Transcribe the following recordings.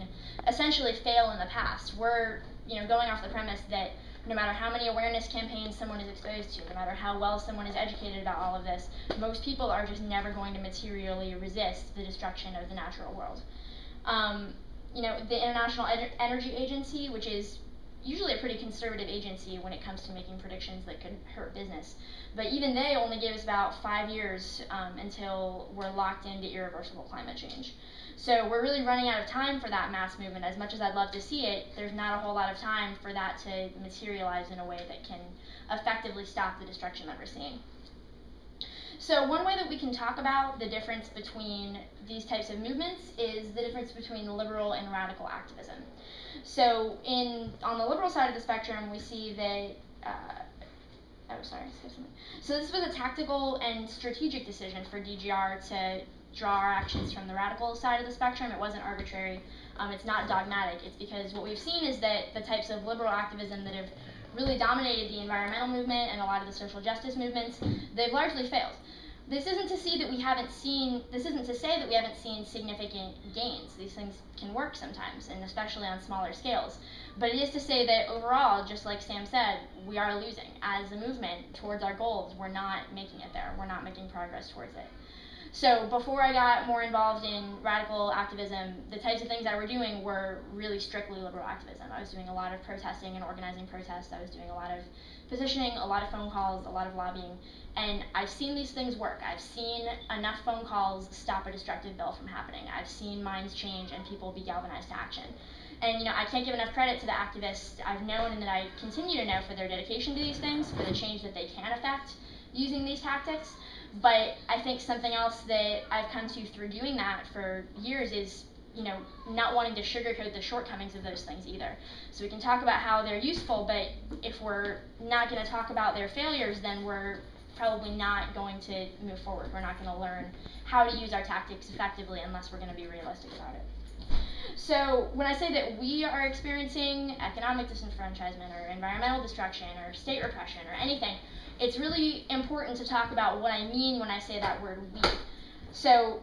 seen essentially fail in the past. We're going off the premise that no matter how many awareness campaigns someone is exposed to, no matter how well someone is educated about all of this, most people are just never going to materially resist the destruction of the natural world. The International Energy Agency, which is usually a pretty conservative agency when it comes to making predictions that could hurt business, but even they only give us about 5 years until we're locked into irreversible climate change. So we're really running out of time for that mass movement. As much as I'd love to see it, there's not a whole lot of time for that to materialize in a way that can effectively stop the destruction that we're seeing. So one way that we can talk about the difference between these types of movements is the difference between liberal and radical activism. So on the liberal side of the spectrum, we see that, So this was a tactical and strategic decision for DGR to draw our actions from the radical side of the spectrum. It wasn't arbitrary. It's not dogmatic. It's because what we've seen is that the types of liberal activism that have really dominated the environmental movement and a lot of the social justice movements, they've largely failed. This isn't to say that we haven't seen significant gains. These things can work sometimes, and especially on smaller scales. But it is to say that overall, just like Sam said, we are losing. As a movement towards our goals, we're not making it there. We're not making progress towards it. So before I got more involved in radical activism, the types of things that we're doing were really strictly liberal activism. I was doing a lot of protesting and organizing protests. I was doing a lot of petitioning, a lot of phone calls, a lot of lobbying. And I've seen these things work. I've seen enough phone calls stop a destructive bill from happening. I've seen minds change and people be galvanized to action. And I can't give enough credit to the activists I've known and that I continue to know for their dedication to these things, for the change that they can affect using these tactics. But I think something else that I've come to through doing that for years is, not wanting to sugarcoat the shortcomings of those things either. So we can talk about how they're useful, but if we're not going to talk about their failures, then we're probably not going to move forward. We're not going to learn how to use our tactics effectively unless we're going to be realistic about it. So when I say that we are experiencing economic disenfranchisement or environmental destruction or state repression or anything, it's really important to talk about what I mean when I say that word we. So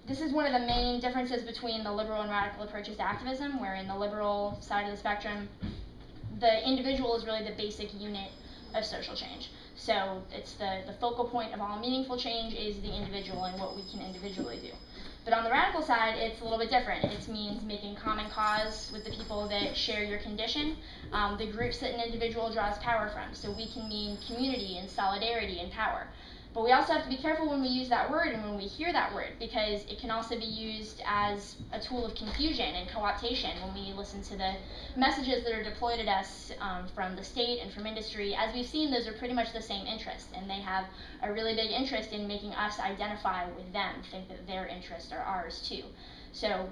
this is one of the main differences between the liberal and radical approaches to activism, where in the liberal side of the spectrum, the individual is really the basic unit of social change. So it's the focal point of all meaningful change is the individual and what we can individually do. But on the radical side, it's a little bit different. It means making common cause with the people that share your condition, the groups that an individual draws power from. So we can mean community and solidarity and power. But we also have to be careful when we use that word and when we hear that word, because it can also be used as a tool of confusion and co-optation when we listen to the messages that are deployed at us from the state and from industry. As we've seen, those are pretty much the same interests, and they have a really big interest in making us identify with them, think that their interests are ours too. So,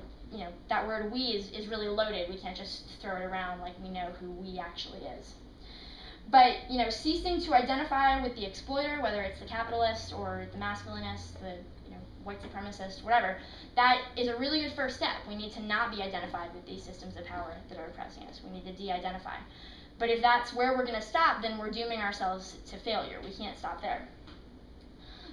that word we is really loaded. We can't just throw it around like we know who we actually is. But, ceasing to identify with the exploiter, whether it's the capitalist or the masculinist, the white supremacist, whatever, that is a really good first step. We need to not be identified with these systems of power that are oppressing us. We need to de-identify. But if that's where we're going to stop, then we're dooming ourselves to failure. We can't stop there.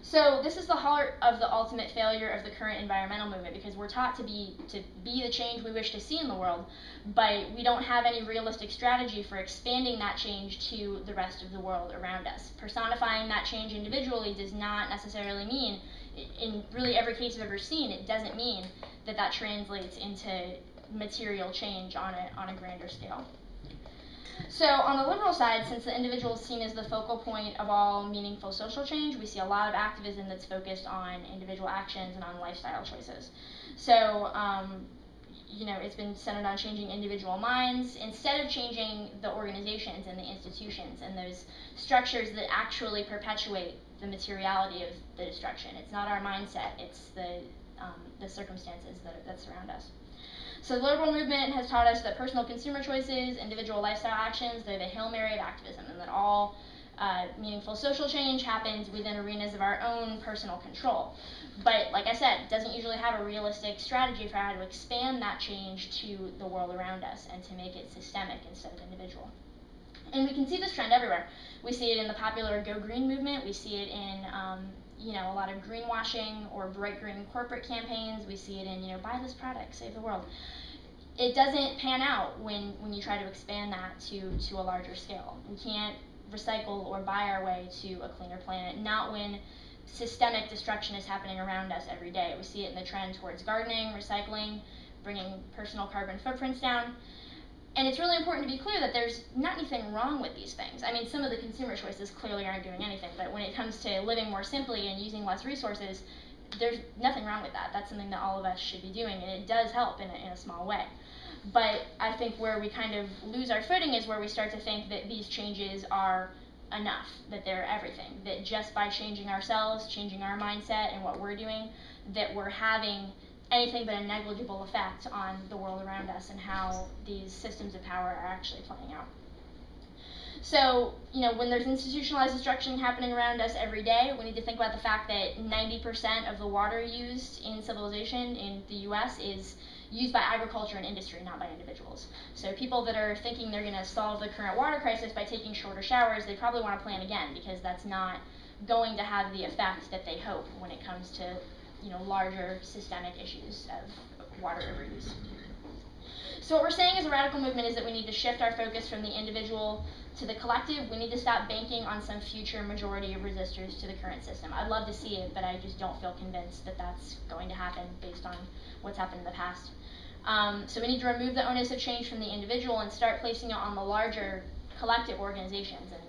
So this is the heart of the ultimate failure of the current environmental movement, because we're taught to be the change we wish to see in the world, but we don't have any realistic strategy for expanding that change to the rest of the world around us. Personifying that change individually does not necessarily mean, in really every case I've ever seen, it doesn't mean that translates into material change on a grander scale. So on the liberal side, since the individual is seen as the focal point of all meaningful social change, we see a lot of activism that's focused on individual actions and on lifestyle choices. So, it's been centered on changing individual minds instead of changing the organizations and the institutions and those structures that actually perpetuate the materiality of the destruction. It's not our mindset, it's the circumstances that surround us. So the liberal movement has taught us that personal consumer choices, individual lifestyle actions, they're the Hail Mary of activism, and that all meaningful social change happens within arenas of our own personal control. But like I said, it doesn't usually have a realistic strategy for how to expand that change to the world around us and to make it systemic instead of individual. And we can see this trend everywhere. We see it in the popular Go Green movement. We see it in a lot of greenwashing or bright green corporate campaigns. We see it in, buy this product, save the world. It doesn't pan out when you try to expand that to a larger scale. We can't recycle or buy our way to a cleaner planet, not when systemic destruction is happening around us every day. We see it in the trend towards gardening, recycling, bringing personal carbon footprints down. And it's really important to be clear that there's not anything wrong with these things. I mean, some of the consumer choices clearly aren't doing anything, but when it comes to living more simply and using less resources, there's nothing wrong with that. That's something that all of us should be doing, and it does help in a small way. But I think where we kind of lose our footing is where we start to think that these changes are enough, that they're everything, that just by changing ourselves, changing our mindset and what we're doing, that we're having anything but a negligible effect on the world around us and how these systems of power are actually playing out. So, when there's institutionalized destruction happening around us every day, we need to think about the fact that 90% of the water used in civilization in the US is used by agriculture and industry, not by individuals. So people that are thinking they're going to solve the current water crisis by taking shorter showers, they probably want to plan again, because that's not going to have the effect that they hope when it comes to larger systemic issues of water overuse. So what we're saying as a radical movement is that we need to shift our focus from the individual to the collective. We need to stop banking on some future majority of resistors to the current system. I'd love to see it, but I just don't feel convinced that that's going to happen based on what's happened in the past. So we need to remove the onus of change from the individual and start placing it on the larger collective organizations and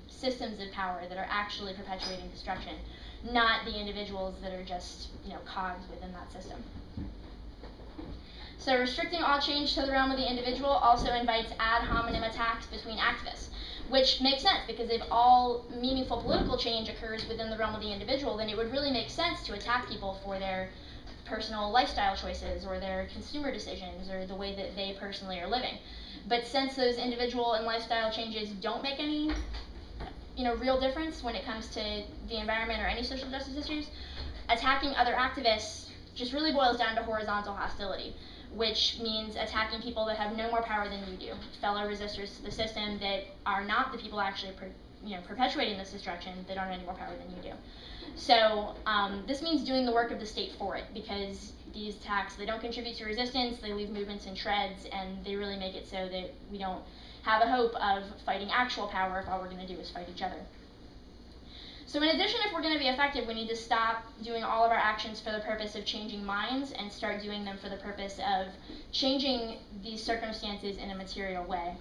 systems of power that are actually perpetuating destruction, not the individuals that are just cogs within that system. So restricting all change to the realm of the individual also invites ad hominem attacks between activists, which makes sense, because if all meaningful political change occurs within the realm of the individual, then it would really make sense to attack people for their personal lifestyle choices or their consumer decisions or the way that they personally are living. But since those individual and lifestyle changes don't make any real difference when it comes to the environment or any social justice issues, attacking other activists just really boils down to horizontal hostility, which means attacking people that have no more power than you do, fellow resistors to the system that are not the people actually perpetuating this destruction, that don't have any more power than you do. So this means doing the work of the state for it, because these attacks, they don't contribute to resistance, they leave movements in shreds, and they really make it so that we don't have a hope of fighting actual power if all we're going to do is fight each other. So in addition, if we're going to be effective, we need to stop doing all of our actions for the purpose of changing minds and start doing them for the purpose of changing these circumstances in a material way.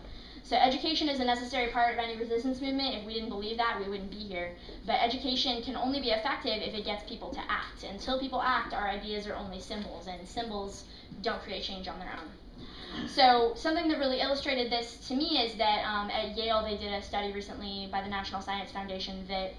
So education is a necessary part of any resistance movement. If we didn't believe that, we wouldn't be here. But education can only be effective if it gets people to act. Until people act, our ideas are only symbols, and symbols don't create change on their own. So something that really illustrated this to me is that at Yale they did a study recently by the National Science Foundation that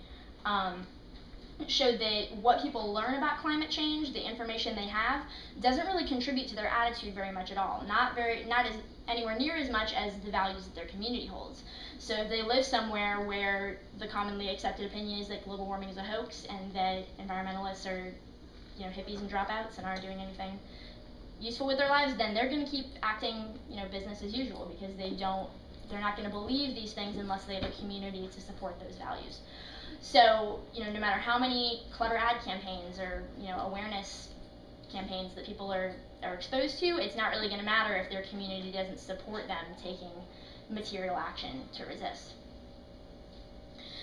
showed that what people learn about climate change, the information they have, doesn't really contribute to their attitude very much at all. Not as anywhere near as much as the values that their community holds. So if they live somewhere where the commonly accepted opinion is that global warming is a hoax and that environmentalists are hippies and dropouts and aren't doing anything useful with their lives, then they're going to keep acting business as usual, because they're not going to believe these things unless they have a community to support those values. So no matter how many clever ad campaigns or awareness campaigns that people are exposed to, it's not really going to matter if their community doesn't support them taking material action to resist.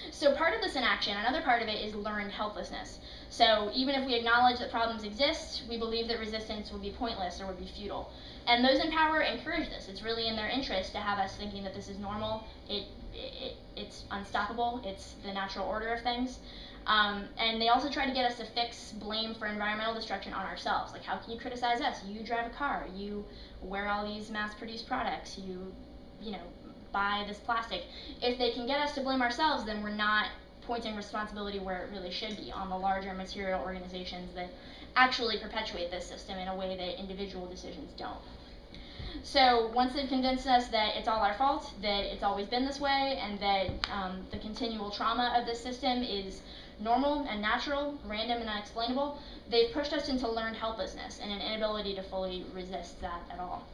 So part of this inaction, another part of it, is learned helplessness. So even if we acknowledge that problems exist, we believe that resistance would be pointless or would be futile. And those in power encourage this. It's really in their interest to have us thinking that this is normal, it's unstoppable, it's the natural order of things. And they also try to get us to fix blame for environmental destruction on ourselves. Like, how can you criticize us? You drive a car, you wear all these mass-produced products, you buy this plastic. If they can get us to blame ourselves, then we're not pointing responsibility where it really should be, on the larger material organizations that actually perpetuate this system in a way that individual decisions don't. So once they've convinced us that it's all our fault, that it's always been this way, and that the continual trauma of this system is normal and natural, random and unexplainable, they've pushed us into learned helplessness and an inability to fully resist that at all.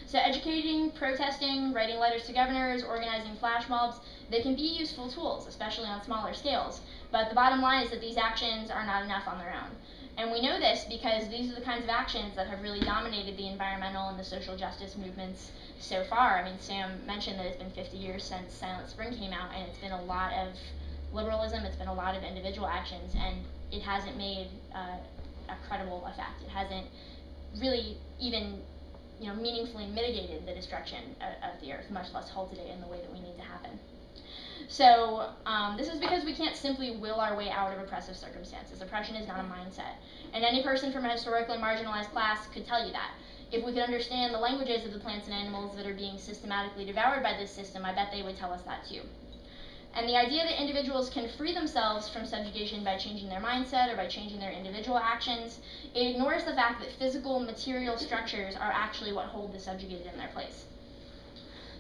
So educating, protesting, writing letters to governors, organizing flash mobs, they can be useful tools, especially on smaller scales. But the bottom line is that these actions are not enough on their own. And we know this because these are the kinds of actions that have really dominated the environmental and the social justice movements so far. I mean, Sam mentioned that it's been 50 years since Silent Spring came out, and it's been a lot of liberalism, it's been a lot of individual actions, and it hasn't made a credible effect. It hasn't really even meaningfully mitigated the destruction of the earth, much less halted it in the way that we need to happen. So this is because we can't simply will our way out of oppressive circumstances. Oppression is not a mindset. And any person from a historically marginalized class could tell you that. If we could understand the languages of the plants and animals that are being systematically devoured by this system, I bet they would tell us that too. And the idea that individuals can free themselves from subjugation by changing their mindset or by changing their individual actions, it ignores the fact that physical, material structures are actually what hold the subjugated in their place.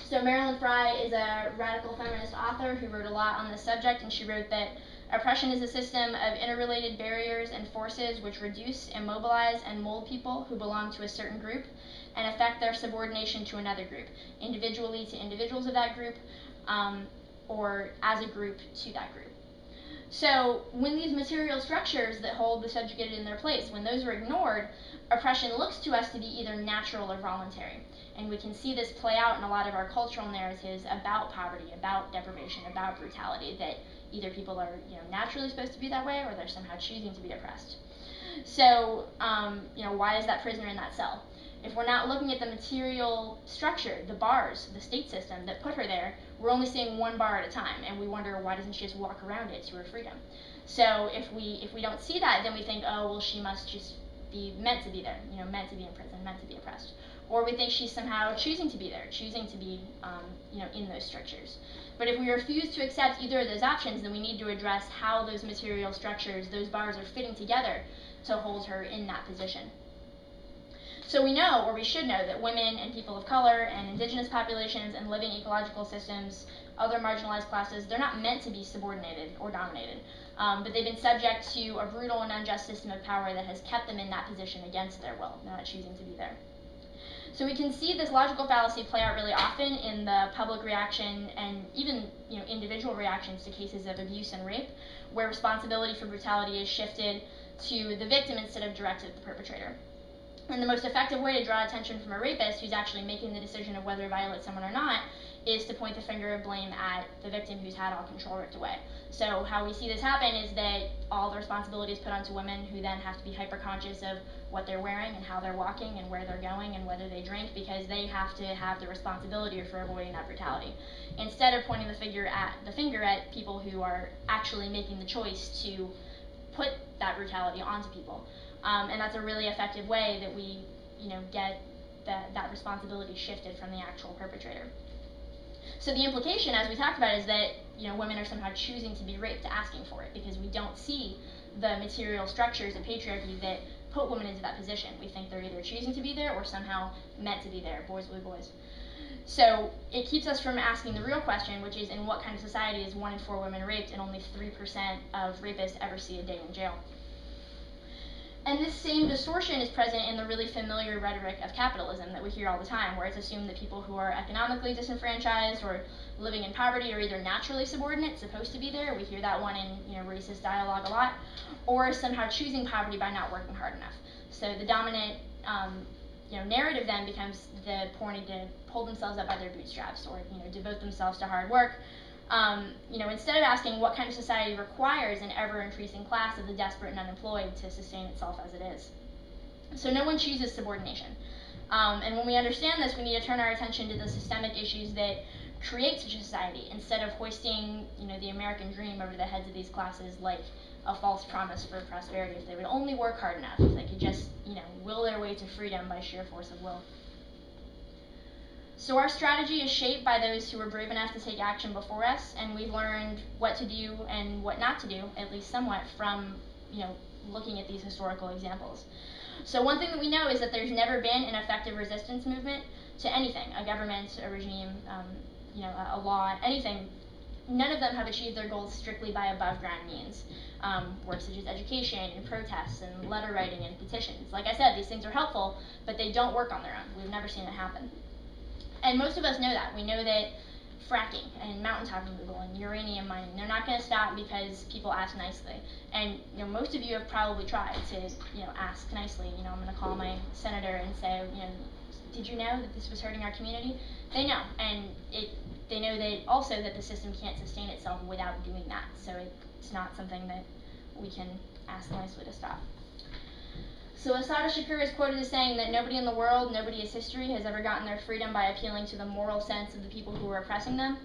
So Marilyn Frye is a radical feminist author who wrote a lot on this subject, and she wrote that oppression is a system of interrelated barriers and forces which reduce, immobilize, and mold people who belong to a certain group and affect their subordination to another group, individually to individuals of that group, or as a group to that group. So when these material structures that hold the subjugated in their place, when those are ignored, oppression looks to us to be either natural or voluntary. And we can see this play out in a lot of our cultural narratives about poverty, about deprivation, about brutality, that either people are naturally supposed to be that way or they're somehow choosing to be oppressed. So why is that prisoner in that cell? If we're not looking at the material structure, the bars, the state system that put her there, we're only seeing one bar at a time, and we wonder, why doesn't she just walk around it to her freedom? So if we don't see that, then we think, oh, well, she must just be meant to be there, meant to be in prison, meant to be oppressed. Or we think she's somehow choosing to be there, choosing to be in those structures. But if we refuse to accept either of those options, then we need to address how those material structures, those bars, are fitting together to hold her in that position. So we know, or we should know, that women and people of color and indigenous populations and living ecological systems, other marginalized classes, they're not meant to be subordinated or dominated, but they've been subject to a brutal and unjust system of power that has kept them in that position against their will, not choosing to be there. So we can see this logical fallacy play out really often in the public reaction and even individual reactions to cases of abuse and rape, where responsibility for brutality is shifted to the victim instead of directed at the perpetrator. And the most effective way to draw attention from a rapist who's actually making the decision of whether to violate someone or not is to point the finger of blame at the victim who's had all control ripped away. So how we see this happen is that all the responsibility is put onto women, who then have to be hyper-conscious of what they're wearing and how they're walking and where they're going and whether they drink, because they have to have the responsibility for avoiding that brutality, instead of pointing the finger at people who are actually making the choice to put that brutality onto people. And that's a really effective way that we, get that responsibility shifted from the actual perpetrator. So the implication, as we talked about, is that women are somehow choosing to be raped, asking for it, because we don't see the material structures of patriarchy that put women into that position. We think they're either choosing to be there or somehow meant to be there. Boys will be boys. So it keeps us from asking the real question, which is, in what kind of society is 1 in 4 women raped and only 3% of rapists ever see a day in jail? And this same distortion is present in the really familiar rhetoric of capitalism that we hear all the time, where it's assumed that people who are economically disenfranchised or living in poverty are either naturally subordinate, supposed to be there — we hear that one in racist dialogue a lot — or somehow choosing poverty by not working hard enough. So the dominant narrative then becomes the poor need to pull themselves up by their bootstraps, or devote themselves to hard work. Instead of asking what kind of society requires an ever-increasing class of the desperate and unemployed to sustain itself as it is. So no one chooses subordination. And when we understand this, we need to turn our attention to the systemic issues that create such a society, instead of hoisting the American dream over the heads of these classes like a false promise for prosperity. If they would only work hard enough, if they could just will their way to freedom by sheer force of will. So our strategy is shaped by those who were brave enough to take action before us, and we've learned what to do and what not to do, at least somewhat, from looking at these historical examples. So one thing that we know is that there's never been an effective resistance movement to anything — a government, a regime, a law, anything. None of them have achieved their goals strictly by above-ground means. Work such as education and protests and letter writing and petitions. Like I said, these things are helpful, but they don't work on their own. We've never seen it happen. And most of us know that. We know that fracking and mountaintop removal and uranium mining, they're not going to stop because people ask nicely. And most of you have probably tried to ask nicely. I'm going to call my senator and say, did you know that this was hurting our community? They know, and they know that also that the system can't sustain itself without doing that. So it's not something that we can ask nicely to stop. So Assata Shakur is quoted as saying that nobody in the world, nobody is history, has ever gotten their freedom by appealing to the moral sense of the people who were oppressing them.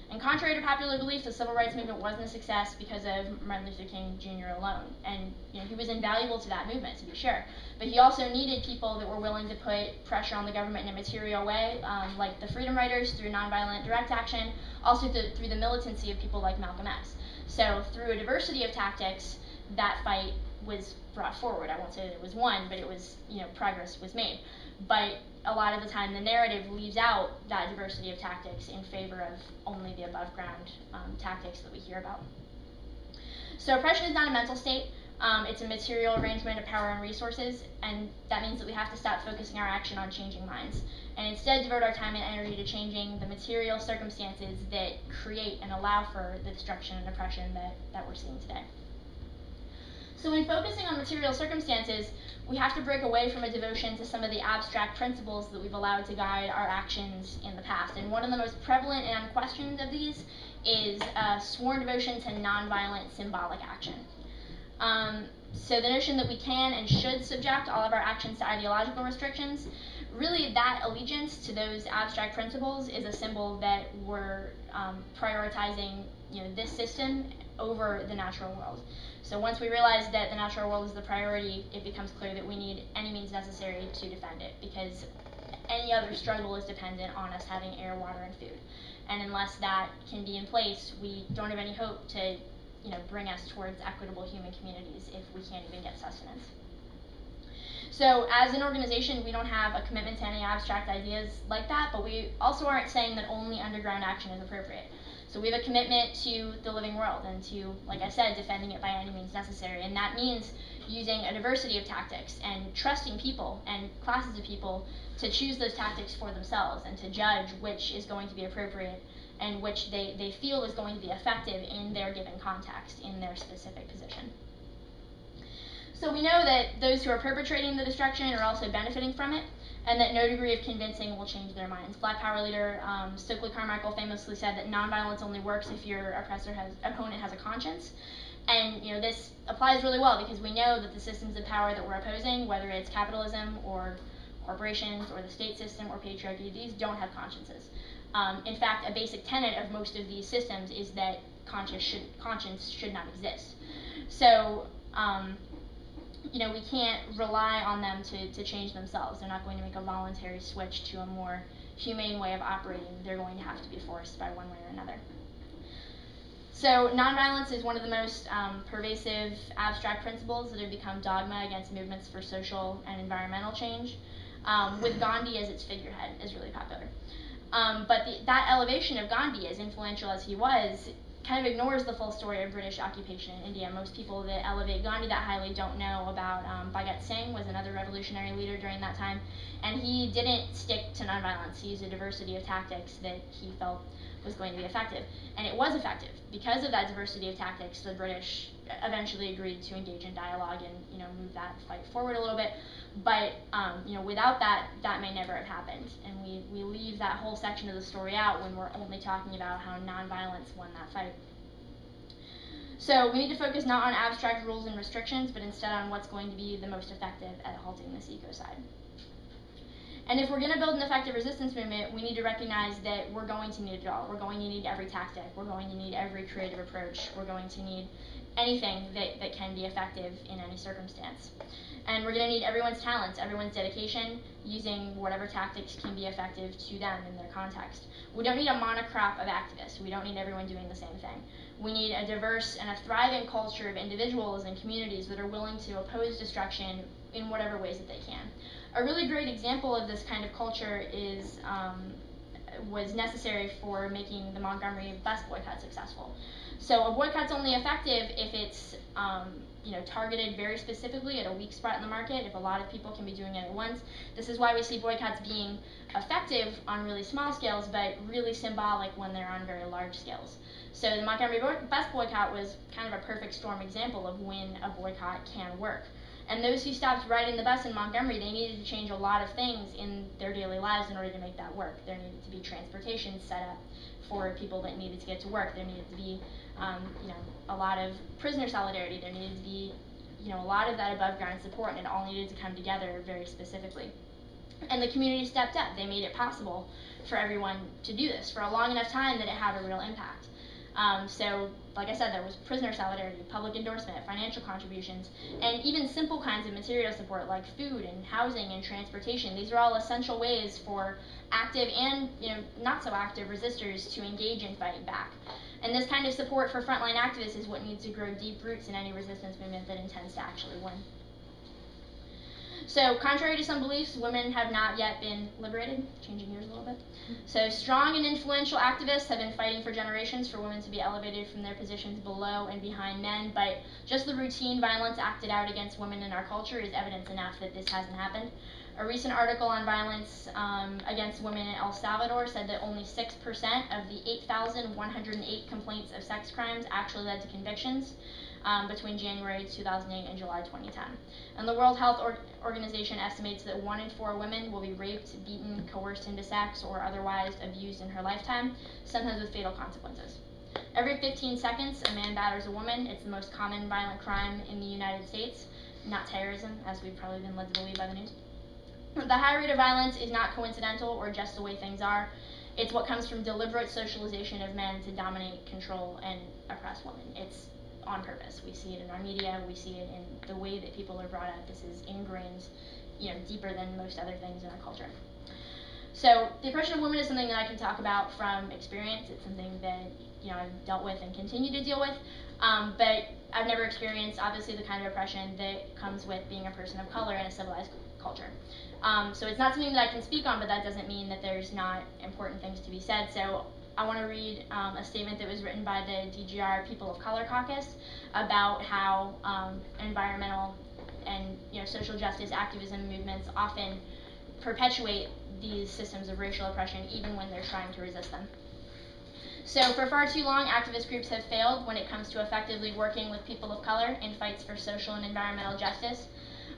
And contrary to popular belief, the civil rights movement wasn't a success because of Martin Luther King Jr. alone. And he was invaluable to that movement, to be sure. But he also needed people that were willing to put pressure on the government in a material way, like the Freedom Riders through nonviolent direct action, also through the militancy of people like Malcolm X. So through a diversity of tactics, that fight was brought forward. I won't say that it was won, but it was, progress was made. But a lot of the time, the narrative leaves out that diversity of tactics in favor of only the above ground tactics that we hear about. So oppression is not a mental state. It's a material arrangement of power and resources, and that means that we have to stop focusing our action on changing minds, and instead devote our time and energy to changing the material circumstances that create and allow for the destruction and oppression that we're seeing today. So in focusing on material circumstances, we have to break away from a devotion to some of the abstract principles that we've allowed to guide our actions in the past. And one of the most prevalent and unquestioned of these is sworn devotion to nonviolent symbolic action. So the notion that we can and should subject all of our actions to ideological restrictions, really that allegiance to those abstract principles is a symbol that we're prioritizing this system over the natural world. So once we realize that the natural world is the priority, it becomes clear that we need any means necessary to defend it, because any other struggle is dependent on us having air, water, and food. And unless that can be in place, we don't have any hope to bring us towards equitable human communities if we can't even get sustenance. So as an organization, we don't have a commitment to any abstract ideas like that, but we also aren't saying that only underground action is appropriate. So we have a commitment to the living world and to, like I said, defending it by any means necessary. And that means using a diversity of tactics and trusting people and classes of people to choose those tactics for themselves and to judge which is going to be appropriate and which they feel is going to be effective in their given context, in their specific position. So we know that those who are perpetrating the destruction are also benefiting from it, and that no degree of convincing will change their minds. Black Power leader Stokely Carmichael famously said that nonviolence only works if your opponent has a conscience. And this applies really well because we know that the systems of power that we're opposing, whether it's capitalism or corporations or the state system or patriarchy, these don't have consciences. In fact, a basic tenet of most of these systems is that conscience should not exist. So we can't rely on them to change themselves. They're not going to make a voluntary switch to a more humane way of operating. They're going to have to be forced by one way or another. So nonviolence is one of the most pervasive abstract principles that have become dogma against movements for social and environmental change, with Gandhi as its figurehead is really popular. But that elevation of Gandhi, as influential as he was, kind of ignores the full story of British occupation in India. Most people that elevate Gandhi that highly don't know about Bhagat Singh, was another revolutionary leader during that time, and he didn't stick to nonviolence. He used a diversity of tactics that he felt was going to be effective, and it was effective. Because of that diversity of tactics, the British eventually agreed to engage in dialogue and move that fight forward a little bit. But without that, that may never have happened, and we leave that whole section of the story out when we're only talking about how nonviolence won that fight. So we need to focus not on abstract rules and restrictions, but instead on what's going to be the most effective at halting this ecocide. And if we're going to build an effective resistance movement, we need to recognize that we're going to need it all. We're going to need every tactic. We're going to need every creative approach. We're going to need anything that can be effective in any circumstance. And we're going to need everyone's talents, everyone's dedication, using whatever tactics can be effective to them in their context. We don't need a monocrop of activists. We don't need everyone doing the same thing. We need a diverse and a thriving culture of individuals and communities that are willing to oppose destruction in whatever ways that they can. A really great example of this kind of culture was necessary for making the Montgomery Bus Boycott successful. So a boycott's only effective if it's targeted very specifically at a weak spot in the market, if a lot of people can be doing it at once. This is why we see boycotts being effective on really small scales, but really symbolic when they're on very large scales. So the Montgomery Bus Boycott was kind of a perfect storm example of when a boycott can work. And those who stopped riding the bus in Montgomery, they needed to change a lot of things in their daily lives in order to make that work. There needed to be transportation set up for people that needed to get to work. There needed to be a lot of prisoner solidarity. There needed to be, a lot of that above ground support, and it all needed to come together very specifically. And the community stepped up. They made it possible for everyone to do this for a long enough time that it had a real impact. So, like I said, there was prisoner solidarity, public endorsement, financial contributions, and even simple kinds of material support like food and housing and transportation. These are all essential ways for active and not so active resistors to engage in fighting back. And this kind of support for frontline activists is what needs to grow deep roots in any resistance movement that intends to actually win. So, contrary to some beliefs, women have not yet been liberated, changing gears a little bit. So, strong and influential activists have been fighting for generations for women to be elevated from their positions below and behind men, but just the routine violence acted out against women in our culture is evidence enough that this hasn't happened. A recent article on violence against women in El Salvador said that only 6% of the 8,108 complaints of sex crimes actually led to convictions between January 2008 and July 2010. And the World Health Organization estimates that 1 in 4 women will be raped, beaten, coerced into sex, or otherwise abused in her lifetime, sometimes with fatal consequences. Every 15 seconds, a man batters a woman. It's the most common violent crime in the United States, not terrorism, as we've probably been led to believe by the news. The high rate of violence is not coincidental or just the way things are. It's what comes from deliberate socialization of men to dominate, control, and oppress women. It's on purpose. We see it in our media. We see it in the way that people are brought up. This is ingrained, deeper than most other things in our culture. So the oppression of women is something that I can talk about from experience. It's something that I've dealt with and continue to deal with. But I've never experienced, obviously, the kind of oppression that comes with being a person of color in a civilized culture. So it's not something that I can speak on, but that doesn't mean that there's not important things to be said. So I want to read a statement that was written by the DGR People of Color Caucus about how environmental and social justice activism movements often perpetuate these systems of racial oppression even when they're trying to resist them. So for far too long, activist groups have failed when it comes to effectively working with people of color in fights for social and environmental justice.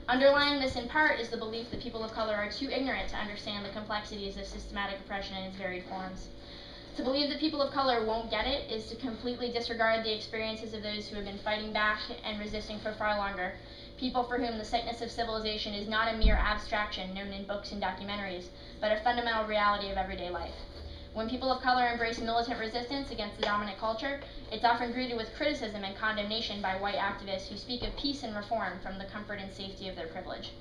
Underlying this in part is the belief that people of color are too ignorant to understand the complexities of systematic oppression in its varied forms. To believe that people of color won't get it is to completely disregard the experiences of those who have been fighting back and resisting for far longer, people for whom the sickness of civilization is not a mere abstraction known in books and documentaries, but a fundamental reality of everyday life. When people of color embrace militant resistance against the dominant culture, it's often greeted with criticism and condemnation by white activists who speak of peace and reform from the comfort and safety of their privilege.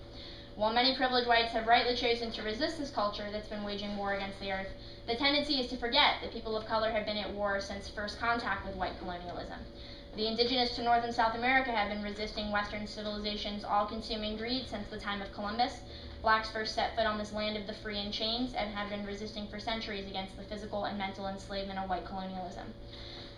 While many privileged whites have rightly chosen to resist this culture that's been waging war against the earth, the tendency is to forget that people of color have been at war since first contact with white colonialism. The indigenous to North and South America have been resisting Western civilization's all-consuming greed since the time of Columbus. Blacks first set foot on this land of the free and chains and have been resisting for centuries against the physical and mental enslavement of white colonialism.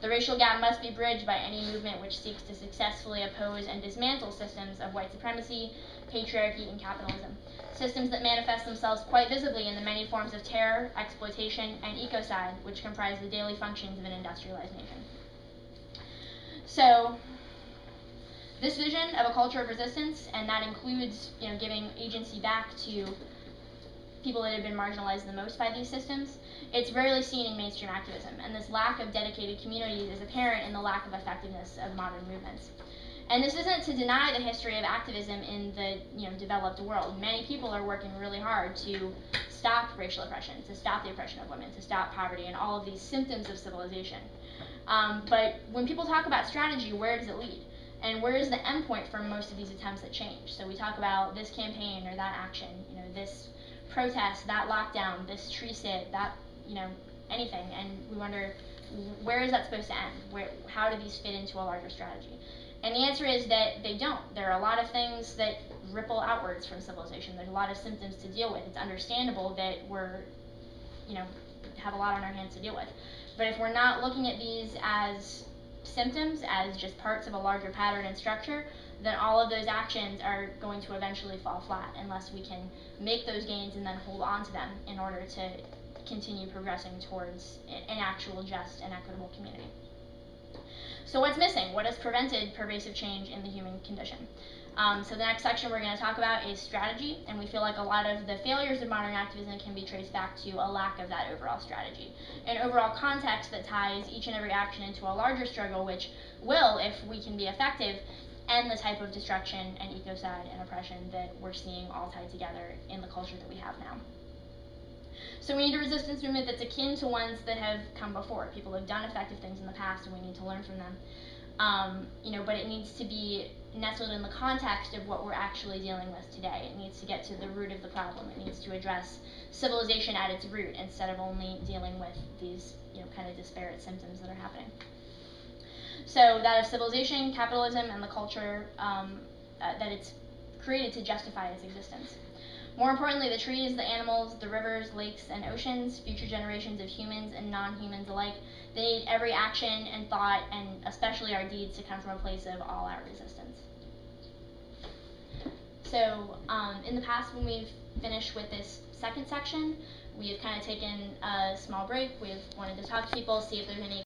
The racial gap must be bridged by any movement which seeks to successfully oppose and dismantle systems of white supremacy, patriarchy, and capitalism. Systems that manifest themselves quite visibly in the many forms of terror, exploitation, and ecocide, which comprise the daily functions of an industrialized nation. So, this vision of a culture of resistance, and that includes, giving agency back to people that have been marginalized the most by these systems, it's rarely seen in mainstream activism, and this lack of dedicated communities is apparent in the lack of effectiveness of modern movements. And this isn't to deny the history of activism in the developed world. Many people are working really hard to stop racial oppression, to stop the oppression of women, to stop poverty, and all of these symptoms of civilization. But when people talk about strategy, where does it lead? And where is the endpoint for most of these attempts at change? So we talk about this campaign or that action, this protest, that lockdown, this tree sit, that, anything. And we wonder, where is that supposed to end? How do these fit into a larger strategy? And the answer is that they don't. There are a lot of things that ripple outwards from civilization. There's a lot of symptoms to deal with. It's understandable that we're, have a lot on our hands to deal with. But if we're not looking at these as symptoms, as just parts of a larger pattern and structure, then all of those actions are going to eventually fall flat unless we can make those gains and then hold on to them in order to continue progressing towards an actual just and equitable community. So what's missing? What has prevented pervasive change in the human condition? So the next section we're going to talk about is strategy, and we feel like a lot of the failures of modern activism can be traced back to a lack of that overall strategy, an overall context that ties each and every action into a larger struggle, which will, if we can be effective, end the type of destruction and ecocide and oppression that we're seeing all tied together in the culture that we have now. So we need a resistance movement that's akin to ones that have come before. People have done effective things in the past, and we need to learn from them. But it needs to be nestled in the context of what we're actually dealing with today. It needs to get to the root of the problem. It needs to address civilization at its root instead of only dealing with these, kind of disparate symptoms that are happening. So that of civilization, capitalism, and the culture that it's created to justify its existence. More importantly, the trees, the animals, the rivers, lakes, and oceans, future generations of humans and non-humans alike, they need every action and thought, and especially our deeds, to come from a place of all-out resistance. So in the past, when we've finished with this second section, we have kind of taken a small break. We've wanted to talk to people, see if there's any